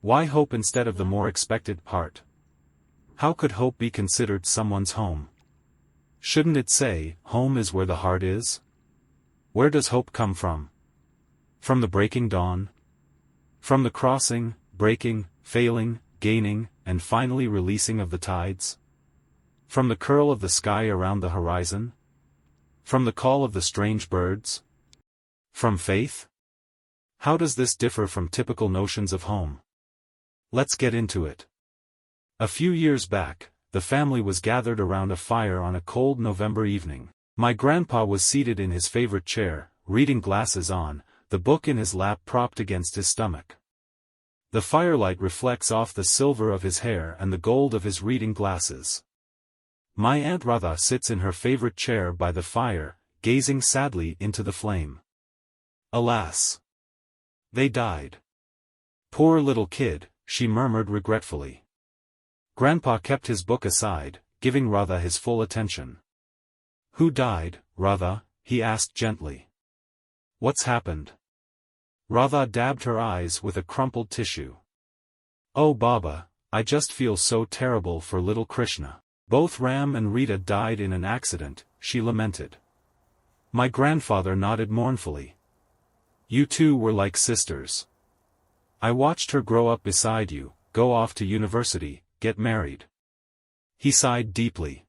Why hope instead of the more expected part? How could hope be considered someone's home? Shouldn't it say, home is where the heart is? Where does hope come from? From the breaking dawn? From the crossing, breaking, failing, gaining, and finally releasing of the tides? From the curl of the sky around the horizon? From the call of the strange birds? From faith? How does this differ from typical notions of home? Let's get into it. A few years back, the family was gathered around a fire on a cold November evening. My grandpa was seated in his favorite chair, reading glasses on, the book in his lap propped against his stomach. The firelight reflects off the silver of his hair and the gold of his reading glasses. My Aunt Radha sits in her favorite chair by the fire, gazing sadly into the flame. Alas! They died. Poor little kid, she murmured regretfully. Grandpa kept his book aside, giving Radha his full attention. Who died, Radha? He asked gently. What's happened? Radha dabbed her eyes with a crumpled tissue. Oh Baba, I just feel so terrible for little Krishna. Both Ram and Rita died in an accident, she lamented. My grandfather nodded mournfully. You two were like sisters. I watched her grow up beside you, go off to university, get married. He sighed deeply.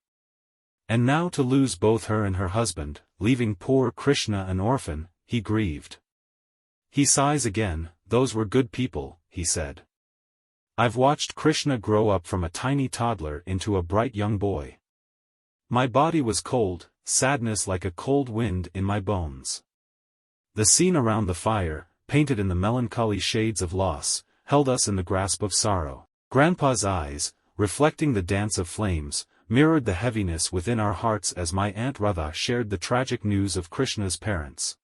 And now to lose both her and her husband, leaving poor Krishna an orphan, he grieved. He sighs again, those were good people, he said. I've watched Krishna grow up from a tiny toddler into a bright young boy. My body was cold, sadness like a cold wind in my bones. The scene around the fire, painted in the melancholy shades of loss, held us in the grasp of sorrow. Grandpa's eyes, reflecting the dance of flames, mirrored the heaviness within our hearts as my Aunt Radha shared the tragic news of Krishna's parents.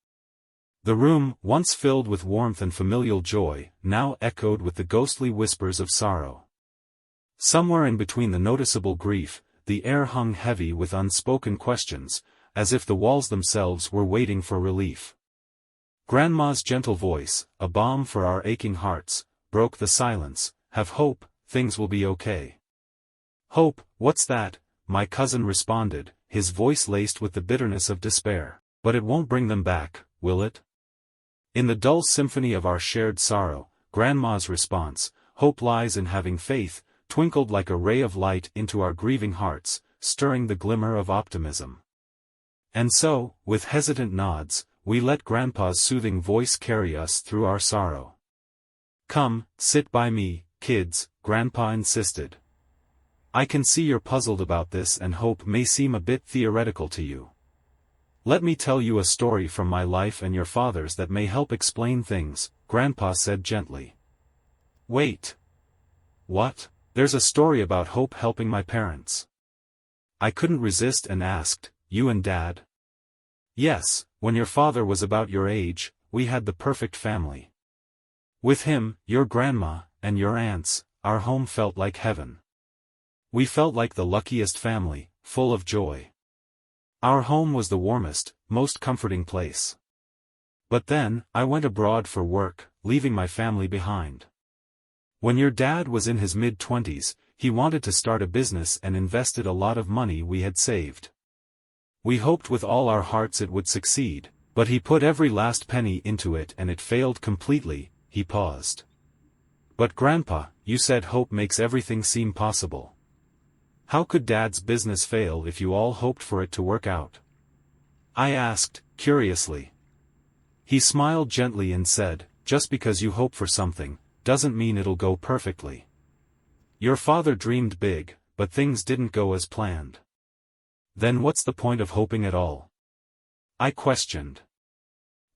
The room, once filled with warmth and familial joy, now echoed with the ghostly whispers of sorrow. Somewhere in between the noticeable grief, the air hung heavy with unspoken questions, as if the walls themselves were waiting for relief. Grandma's gentle voice, a balm for our aching hearts, broke the silence. Have hope, things will be okay. Hope, what's that? My cousin responded, his voice laced with the bitterness of despair. But it won't bring them back, will it? In the dull symphony of our shared sorrow, Grandma's response, hope lies in having faith, twinkled like a ray of light into our grieving hearts, stirring the glimmer of optimism. And so, with hesitant nods, we let Grandpa's soothing voice carry us through our sorrow. Come, sit by me, kids, Grandpa insisted. I can see you're puzzled about this and hope may seem a bit theoretical to you. Let me tell you a story from my life and your father's that may help explain things, Grandpa said gently. Wait. What? There's a story about hope helping my parents. I couldn't resist and asked, you and Dad? Yes, when your father was about your age, we had the perfect family. With him, your grandma, and your aunts, our home felt like heaven. We felt like the luckiest family, full of joy. Our home was the warmest, most comforting place. But then, I went abroad for work, leaving my family behind. When your dad was in his mid-20s, he wanted to start a business and invested a lot of money we had saved. We hoped with all our hearts it would succeed, but he put every last penny into it and it failed completely. He paused. But Grandpa, you said hope makes everything seem possible. How could Dad's business fail if you all hoped for it to work out? I asked, curiously. He smiled gently and said, just because you hope for something, doesn't mean it'll go perfectly. Your father dreamed big, but things didn't go as planned. Then what's the point of hoping at all? I questioned.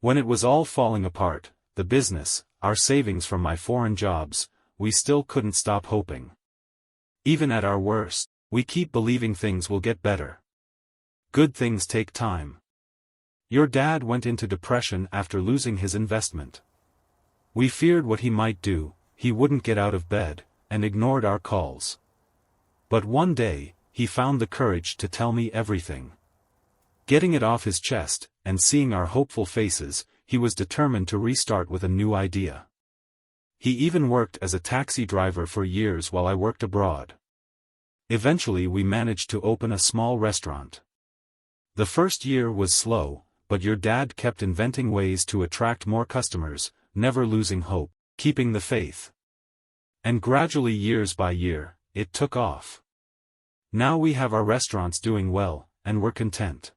When it was all falling apart, the business, our savings from my foreign jobs, we still couldn't stop hoping. Even at our worst, we keep believing things will get better. Good things take time. Your dad went into depression after losing his investment. We feared what he might do, he wouldn't get out of bed, and ignored our calls. But one day, he found the courage to tell me everything. Getting it off his chest, and seeing our hopeful faces, he was determined to restart with a new idea. He even worked as a taxi driver for years while I worked abroad. Eventually we managed to open a small restaurant. The first year was slow, but your dad kept inventing ways to attract more customers, never losing hope, keeping the faith. And gradually, years by year, it took off. Now we have our restaurants doing well, and we're content.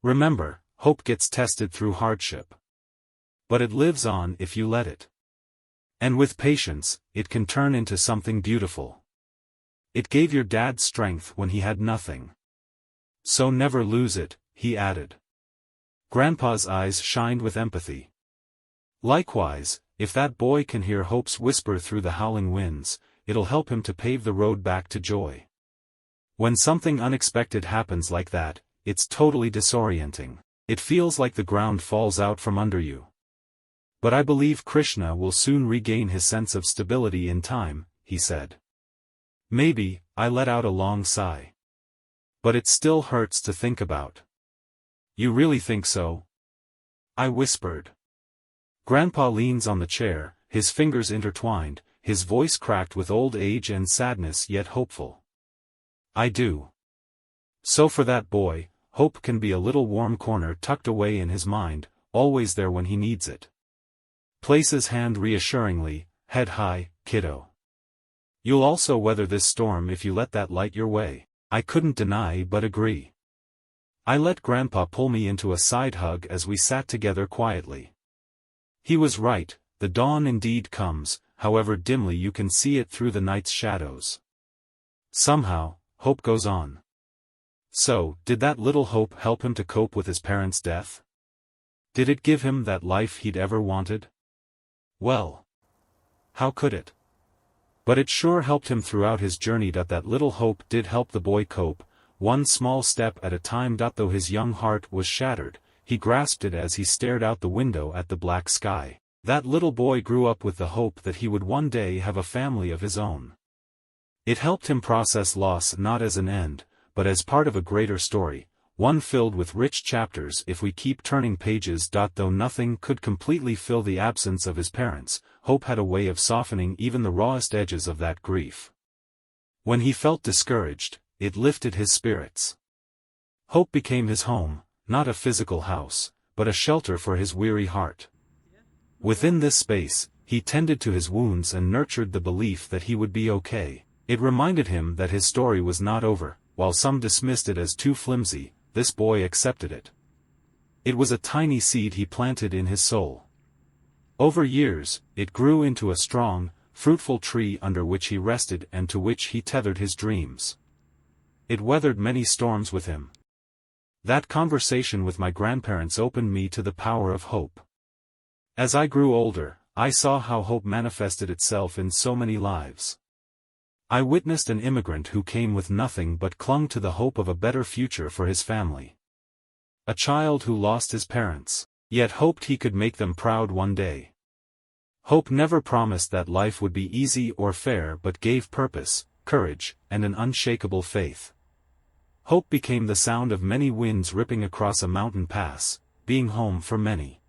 Remember, hope gets tested through hardship. But it lives on if you let it. And with patience, it can turn into something beautiful. It gave your dad strength when he had nothing. So never lose it, he added. Grandpa's eyes shined with empathy. Likewise, if that boy can hear hope's whisper through the howling winds, it'll help him to pave the road back to joy. When something unexpected happens like that, it's totally disorienting. It feels like the ground falls out from under you. But I believe Krishna will soon regain his sense of stability in time, he said. Maybe, I let out a long sigh. But it still hurts to think about. You really think so? I whispered. Grandpa leans on the chair, his fingers intertwined, his voice cracked with old age and sadness yet hopeful. I do. So for that boy, hope can be a little warm corner tucked away in his mind, always there when he needs it. Place his hand reassuringly, head high, kiddo. You'll also weather this storm if you let that light your way. I couldn't deny but agree. I let Grandpa pull me into a side hug as we sat together quietly. He was right, the dawn indeed comes, however dimly you can see it through the night's shadows. Somehow, hope goes on. So, did that little hope help him to cope with his parents' death? Did it give him that life he'd ever wanted? Well, how could it? But it sure helped him throughout his journey. That little hope did help the boy cope, one small step at a time. Though his young heart was shattered, he grasped it as he stared out the window at the black sky. That little boy grew up with the hope that he would one day have a family of his own. It helped him process loss not as an end, but as part of a greater story, one filled with rich chapters if we keep turning pages. Though nothing could completely fill the absence of his parents, hope had a way of softening even the rawest edges of that grief. When he felt discouraged, it lifted his spirits. Hope became his home, not a physical house, but a shelter for his weary heart. Within this space, he tended to his wounds and nurtured the belief that he would be okay. It reminded him that his story was not over. While some dismissed it as too flimsy, this boy accepted it. It was a tiny seed he planted in his soul. Over years, it grew into a strong, fruitful tree under which he rested and to which he tethered his dreams. It weathered many storms with him. That conversation with my grandparents opened me to the power of hope. As I grew older, I saw how hope manifested itself in so many lives. I witnessed an immigrant who came with nothing but clung to the hope of a better future for his family. A child who lost his parents, yet hoped he could make them proud one day. Hope never promised that life would be easy or fair but gave purpose, courage, and an unshakable faith. Hope became the sound of many winds ripping across a mountain pass, being home for many.